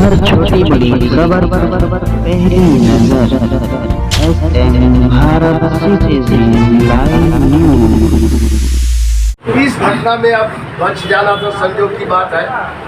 हर छोटी बड़ी खबर पहली नजर SM Bharat citizen live news. इस घटना में अब बच जाना तो संयोग की बात है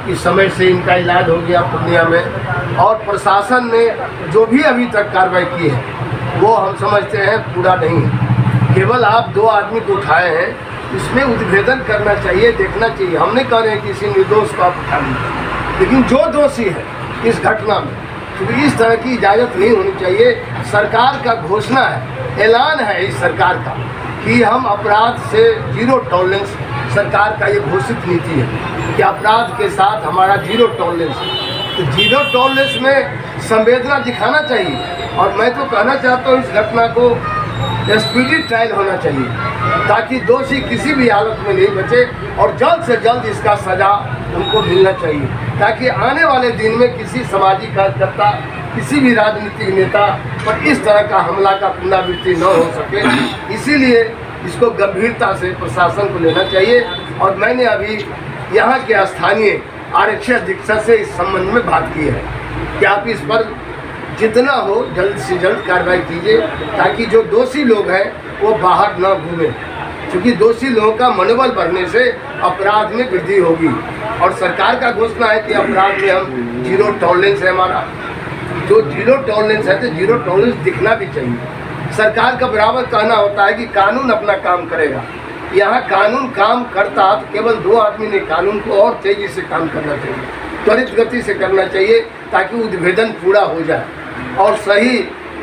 कि समय से इनका इलाज हो गया पूर्णिया में, और प्रशासन ने जो भी अभी तक कार्रवाई की है वो हम समझते हैं पूरा नहीं है। केवल आप 2 आदमी को उठाए हैं, इसमें उद्भेदन करना चाहिए, देखना चाहिए। हम नहीं कह रहे हैं कि किसी निर्दोष को आप उठा लीजिए, लेकिन जो दोषी है इस घटना में, क्योंकि इस तरह की इजाज़त नहीं होनी चाहिए। सरकार का घोषणा है, ऐलान है इस सरकार का कि हम अपराध से जीरो टॉलरेंस, सरकार का ये घोषित नीति है कि अपराध के साथ हमारा जीरो टॉलरेंस है। तो जीरो टॉलरेंस में संवेदना दिखाना चाहिए, और मैं तो कहना चाहता हूँ इस घटना को स्पीडी ट्रायल होना चाहिए ताकि दोषी किसी भी हालत में नहीं बचे, और जल्द से जल्द इसका सज़ा उनको मिलना चाहिए, ताकि आने वाले दिन में किसी सामाजिक कार्यकर्ता, किसी भी राजनीतिक नेता पर इस तरह का हमला का पुनरावृत्ति न हो सके। इसीलिए इसको गंभीरता से प्रशासन को लेना चाहिए। और मैंने अभी यहाँ के स्थानीय आरक्षी अधीक्षक से इस संबंध में बात की है कि आप इस पर जितना हो जल्द से जल्द कार्रवाई कीजिए, ताकि जो दोषी लोग हैं वो बाहर न घूमें, क्योंकि दोषी लोगों का मनोबल बढ़ने से अपराध में वृद्धि होगी। और सरकार का घोषणा है कि अपराध में हम जीरो टॉलरेंस है हमारा। जो जीरो टॉलरेंस है तो जीरो टॉलरेंस दिखना भी चाहिए। सरकार का बराबर कहना होता है कि कानून अपना काम करेगा। यहाँ कानून काम करता तो केवल 2 आदमी ने, कानून को और तेज़ी से काम करना चाहिए, त्वरित गति से करना चाहिए, ताकि उद्भेदन पूरा हो जाए और सही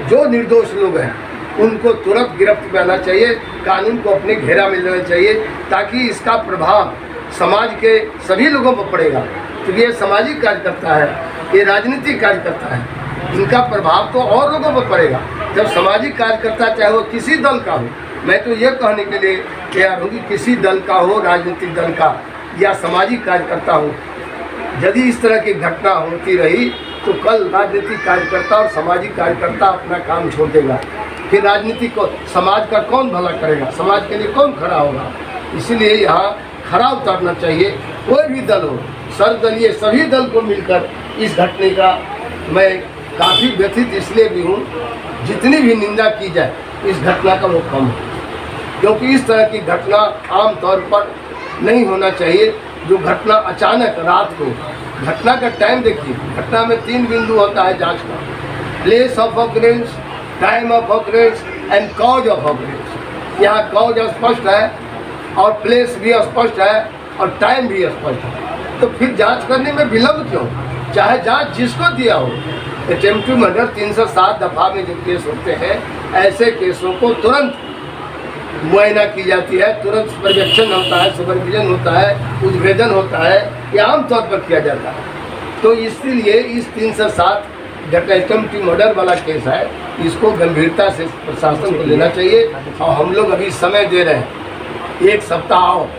जो निर्दोष लोग हैं उनको तुरंत गिरफ्त में आना चाहिए, कानून को अपने घेरा में लेना चाहिए, ताकि इसका प्रभाव समाज के सभी लोगों पर पड़ेगा। क्योंकि ये सामाजिक कार्यकर्ता है, ये राजनीतिक कार्यकर्ता है, इनका प्रभाव तो और लोगों पर पड़ेगा। जब सामाजिक कार्यकर्ता, चाहे वो किसी दल का हो, मैं तो ये कहने के लिए तैयार हूँ कि किसी दल का हो, राजनीतिक दल का या सामाजिक कार्यकर्ता हो, यदि इस तरह की घटना होती रही तो कल राजनीतिक कार्यकर्ता और सामाजिक कार्यकर्ता अपना काम छोड़ देगा। फिर राजनीति को, समाज का कौन भला करेगा, समाज के लिए कौन खड़ा होगा। इसलिए यहाँ खरा उतरना चाहिए, कोई भी दल हो, सर्वदलीय सभी दल को मिलकर इस घटने का मैं काफ़ी व्यथित इसलिए भी हूँ, जितनी भी निंदा की जाए इस घटना का वो कम है, क्योंकि इस तरह की घटना आम तौर पर नहीं होना चाहिए। जो घटना अचानक रात को, घटना का टाइम देखिए, घटना में 3 बिंदु होता है जांच का: place of occurrence, time of occurrence and cause of occurrence. यहाँ कॉज स्पष्ट है और प्लेस भी स्पष्ट है और टाइम भी स्पष्ट है, तो फिर जांच करने में विलम्ब क्यों? चाहे जांच जिसको दिया हो। अटेम्प्ट टू मर्डर 307 दफ़ा में जो केस होते हैं, ऐसे केसों को तुरंत मुआयना की जाती है, तुरंत पर्यवेक्षण होता है, सुपरविजन होता है, उद्भेदन होता है, ये आमतौर पर किया जाता है। तो इसलिए इस 307 अटेम्प्ट टू मर्डर वाला केस है, इसको गंभीरता से प्रशासन को लेना चाहिए। और हम लोग अभी समय दे रहे हैं, 1 सप्ताह और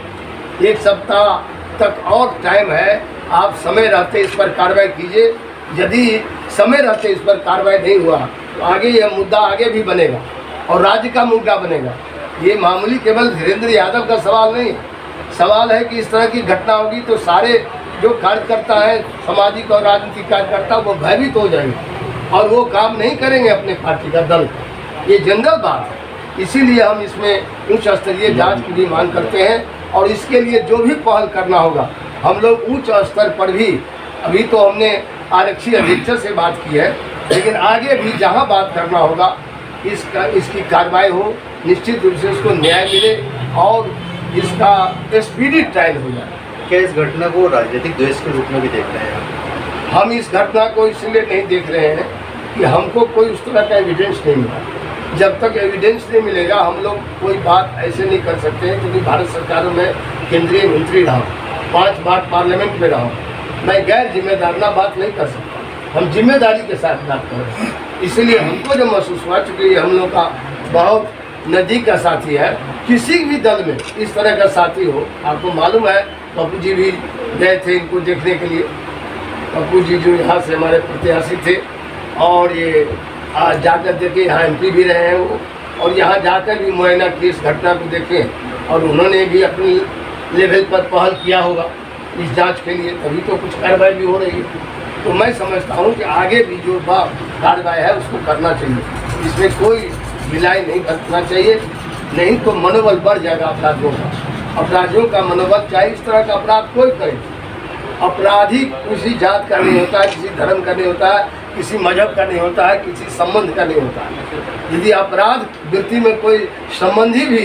1 सप्ताह तक और टाइम है। आप समय रहते इस पर कार्रवाई कीजिए। यदि समय रहते इस पर कार्रवाई नहीं हुआ तो आगे यह मुद्दा आगे भी बनेगा और राज्य का मुद्दा बनेगा। ये मामूली केवल धीरेन्द्र यादव का सवाल नहीं है, सवाल है कि इस तरह की घटना होगी तो सारे जो कार्यकर्ता हैं, सामाजिक और राजनीतिक कार्यकर्ता, वो भयभीत हो जाएंगे और वो काम नहीं करेंगे अपने पार्टी का, दल का। ये जनरल बात है। इसीलिए हम इसमें उच्च स्तरीय जांच की भी मांग करते हैं, और इसके लिए जो भी पहल करना होगा हम लोग उच्च स्तर पर भी, अभी तो हमने आरक्षी अधीक्षक से बात की है, लेकिन आगे भी जहां बात करना होगा इसकी कार्रवाई हो, निश्चित रूप से उसको न्याय मिले और इसका स्पीडी ट्रायल हो जाए। क्या इस घटना को राजनीतिक द्वेष के रूप में भी देख रहे हैं? हम इस घटना को इसलिए नहीं देख रहे हैं कि हमको कोई उस तरह का एविडेंस नहीं मिला। जब तक एविडेंस नहीं मिलेगा हम लोग कोई बात ऐसे नहीं कर सकते हैं, क्योंकि भारत सरकारों में केंद्रीय मंत्री रहा, 5 बार पार्लियामेंट में रहा, मैं गैर जिम्मेदाराना बात नहीं कर सकता। हम जिम्मेदारी के साथ बात कर रहे हैं। इसलिए हमको जो महसूस हुआ, चूँकि ये हम लोग का बहुत नज़दीक का साथी है, किसी भी दल में इस तरह का साथी हो, आपको मालूम है पप्पू जी भी गए थे इनको देखने के लिए। पप्पू जी जो यहाँ से हमारे प्रत्याशी थे, और ये आज जाकर देखे, यहाँ MP भी रहे हैं वो, और यहाँ जाकर भी मुआयना की इस घटना को देखें, और उन्होंने भी अपनी लेवल पर पहल किया होगा इस जांच के लिए, तभी तो कुछ कार्रवाई भी हो रही है। तो मैं समझता हूँ कि आगे भी जो कार्रवाई है उसको करना चाहिए, इसमें कोई ढिलाई नहीं बरतना चाहिए, नहीं तो मनोबल बढ़ जाएगा अपराधियों का। अपराधियों का मनोबल, चाहे इस तरह का अपराध कोई करे, अपराधी किसी जात का नहीं होता है, किसी धर्म का नहीं होता है, किसी मजहब का नहीं होता है, किसी संबंध का नहीं होता है। यदि अपराध वृत्ति में कोई संबंधी भी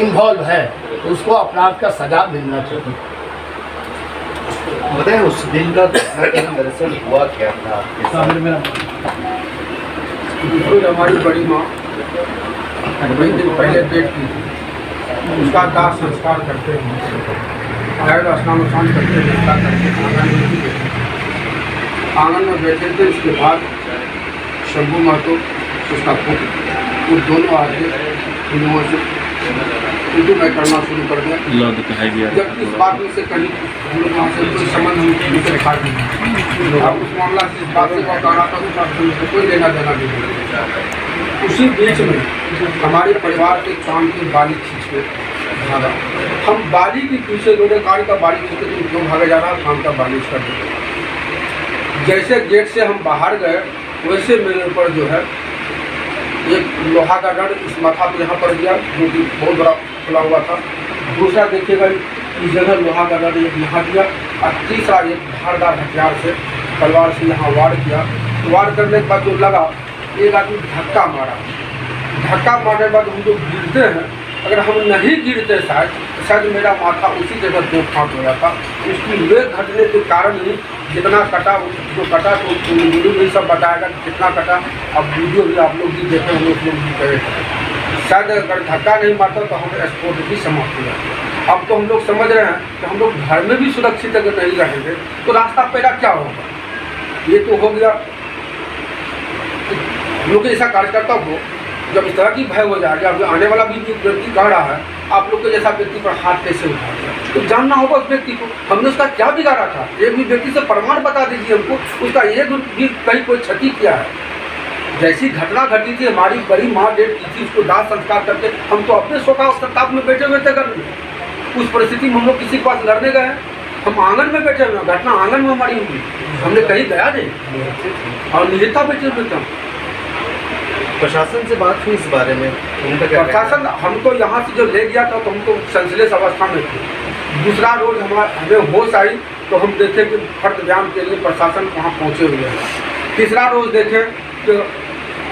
इन्वॉल्व है तो उसको अपराध का सजा मिलना चाहिए। बताएं उस दिन का दरअसल हुआ क्या था आपके साथ? हमारी बड़ी माँ 20 दिन पहले पेट की थी, उसका दाह संस्कार करते हैं, स्नान उस्नान करते नाश्ता करके आंगन में बैठे थे। उसके बाद शंभू महतो उसका पुत्र, वो दोनों आके हिंदुओं से उर्दू में करना शुरू कर दिया। जब इस बात में से कहीं हम लोग वहाँ से कोई संबंध हमसे रखा नहीं, अब उस मामला से इस बात से कहा था उस बात से कोई लेना देना नहीं। उसी बीच में हमारे परिवार के काम की बाली खींच के भागा। हम बाली के पीछे लोगों कार का बाली खींच के क्यों भागे जा रहा, काम का बाली कर देते। जैसे गेट से हम बाहर गए वैसे मेरे ऊपर जो है एक लोहा का रड इस माथा पे यहाँ पर दिया, जो कि बहुत बड़ा खुला हुआ था। दूसरा देखिएगा इस जगह लोहा का रड एक यहाँ दिया, और तीसरा एक धारदार हथियार से तलवार से यहाँ वार किया। वार करने के बाद जो लगा, एक आदमी धक्का मारा। धक्का मारने के बाद हम जो गिरते हैं, अगर हम नहीं गिरते शायद मेरा माथा उसी जगह दो फाँक हो जाता। उसकी वेग घटने के कारण ही जितना कटा, जो कटा तो वीडियो भी सब बताएगा कितना कटा। अब वीडियो भी आप लोग भी देखें, हम लोग भी करे। शायद अगर धक्का नहीं मारता तो हमें स्पोर्ट भी समाप्त हो जाता। अब तो हम लोग समझ रहे हैं कि हम लोग घर में भी सुरक्षित अगर नहीं रहेंगे तो रास्ता पैदा क्या होगा। ये तो हो गया हम लोग ऐसा कार्यकर्ता को जब इस तरह की भय हो जाएगा, अब आने वाला भी व्यक्ति कह रहा है आप लोग के जैसा व्यक्ति पर हाथ कैसे उठाया, तो जानना होगा उस व्यक्ति को हमने उसका क्या बिगाड़ा था। एक भी व्यक्ति से प्रमाण बता दीजिए हमको, उसका एक भी कहीं कोई क्षति किया है। जैसी घटना घटी थी, हमारी बड़ी माँ डेट की थी, उसको दाह संस्कार करके हम तो अपने शोका संताप में बैठे हुए थे करने। उस परिस्थिति में हम लोग किसी के पास लड़ने गए, हम आंगन में बैठे हुए, घटना आंगन में हमारी हुई, हमने कहीं गया नहीं और निहिता बैठे हुए थे। प्रशासन से बात हुई इस बारे में? प्रशासन हमको यहाँ से जो ले गया था तो हमको संश्लेष अवस्था में थे। दूसरा रोज हमें होश आई तो हम देखे कि फर्द बयान के लिए प्रशासन वहाँ पहुँचे हुए हैं। तीसरा रोज देखें कि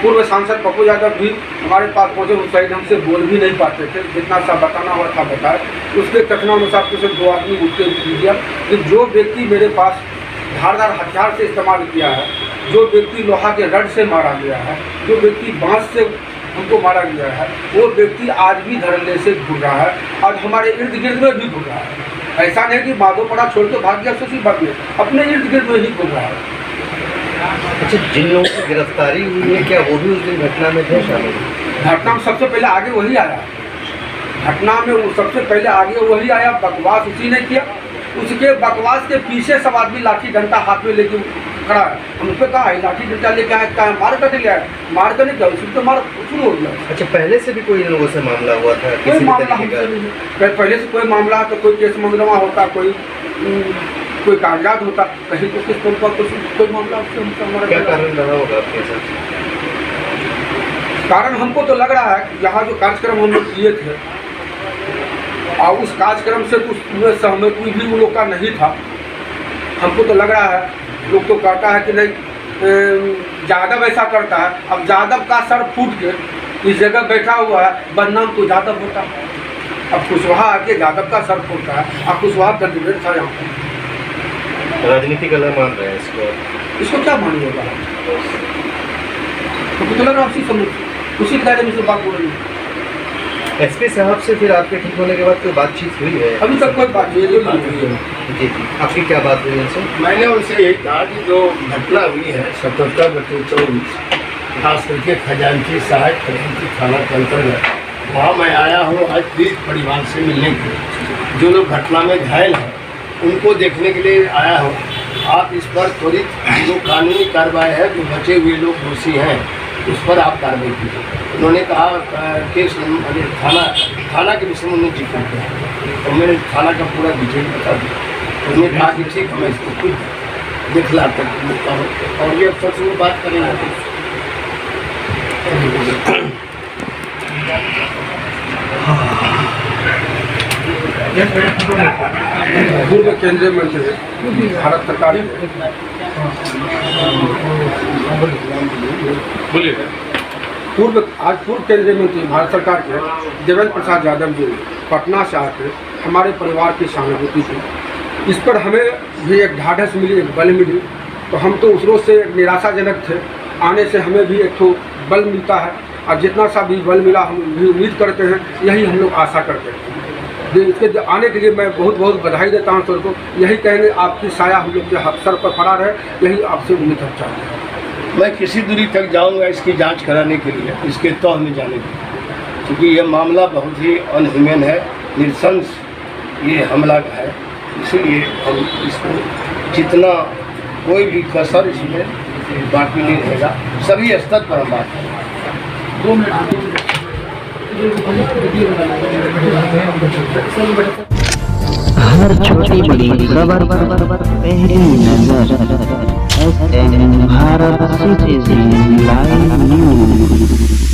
पूर्व सांसद पप्पू यादव भी हमारे पास पहुँचे, उस साइड हमसे बोल भी नहीं पाते थे, जितना सा बताना हुआ था बताए। उसके कथनानुसार कुछ 2 आदमी उठ के दिया कि जो व्यक्ति मेरे पास धारदार हथियार से इस्तेमाल किया है, जो व्यक्ति लोहा के रड से मारा गया है, जो व्यक्ति बांस से हमको मारा गया है, वो व्यक्ति आज भी धरने से घूर रहा है और हमारे इर्द गिर्द में भी घूर रहा है। ऐसा नहीं कि माधोपड़ा छोड़ के भाग गया, सोची भाग गया, अपने इर्द गिर्द में ही घूर रहा है। अच्छा, जिन लोगों की गिरफ्तारी हुई है क्या वो भी उस दिन घटना में थे शामिल? घटना में सबसे पहले आगे वही आया, घटना में वो सबसे पहले आगे वही आया, बकवास उसी ने किया। उसके बकवास के पीछे सब आदमी लाठी डंडा हाथ में लेके खड़ा है। हम पे कहा है लाठी डंडा लेके आए, क्या मार कर ले आए, मार कर नहीं क्या, उसमें तो मार शुरू हो गया। अच्छा, पहले से भी कोई इन लोगों से मामला हुआ था? कोई मामला पहले से कोई मामला तो कोई केस मुकदमा होता, कोई कागजात होता, कहीं तो किस पर कोई मामला। क्या कारण रहा होगा आपके साथ? कारण हमको तो लग रहा है कि यहाँ जो कार्यक्रम हम लोग किए थे और उस कार्यक्रम से उसमें सहमत कोई भी उन लोग का नहीं था। हमको तो लग रहा है, लोग तो कहता है कि नहीं यादव ऐसा करता है, अब यादव का सर फूट के इस जगह बैठा हुआ है, बदनाम तो यादव होता है। अब कुशवाहा आके यादव का सर फूटता है, अब कुशवाहा कैंडिडेट था यहाँ पर। राजनीतिक अलग मान रहे हैं इसको क्या मानिएगा? हमको तो लग रहा है उसी दायरे में से बात हो रही है। एसपी साहब से फिर आपके ठीक होने के बाद कोई बातचीत हुई है? अभी तक कोई बात नहीं है। जी, आपकी क्या बात हुई उनसे? मैंने उनसे यही कहा कि जो घटना हुई है 77/24 खास करके खजांची सहायक खजांची थाना के अंतर्गत, वहाँ मैं आया हूँ आज पीड़ित परिवार से मिलने के लिए। जो लोग घटना में घायल हैं उनको देखने के लिए आया हूँ। आप इस पर त्वरित जो कानूनी कार्रवाई है, जो बचे हुए लोग दोषी हैं उस पर आप कार्रवाई कीजिए। उन्होंने कहा केस थाना के विषय में उन्होंने जिक्र किया, तो मैंने थाना का पूरा डिटेल बता दिया। उन्होंने कहा कि ठीक है मैं इसको खुद दिखलाते हैं। और ये सच में बात करेंगे पूर्व केंद्रीय मंत्री भारत सरकार पूर्व केंद्रीय मंत्री भारत सरकार के देवेंद्र प्रसाद यादव जी पटना से आकर हमारे परिवार की सहानुभूति थी। इस पर हमें भी एक ढाढ़स मिली, एक बल मिली। तो हम तो उस रोज से निराशाजनक थे, आने से हमें भी एक तो बल मिलता है और जितना सा भी बल मिला हम भी उम्मीद करते हैं, यही हम लोग आशा करते हैं। इसके आने के लिए मैं बहुत बहुत बधाई देता हूँ सर को। यही कहने आपकी साया हम लोग के सर पर खड़ा रहे, यही आपसे उम्मीद हम चाहते हैं। मैं किसी दूरी तक जाऊंगा इसकी जांच कराने के लिए, इसके तह में जाने के लिए, क्योंकि यह मामला बहुत ही अनह्यूमन है, निरसंस ये हमला है। इसलिए हम इसको जितना कोई भी कसर इसमें बाकी नहीं रहेगा, सभी स्तर पर हम बात करेंगे। 2 मिनट हर छोटी बड़ी खबर पहली नजर SM Bharat citizen live news.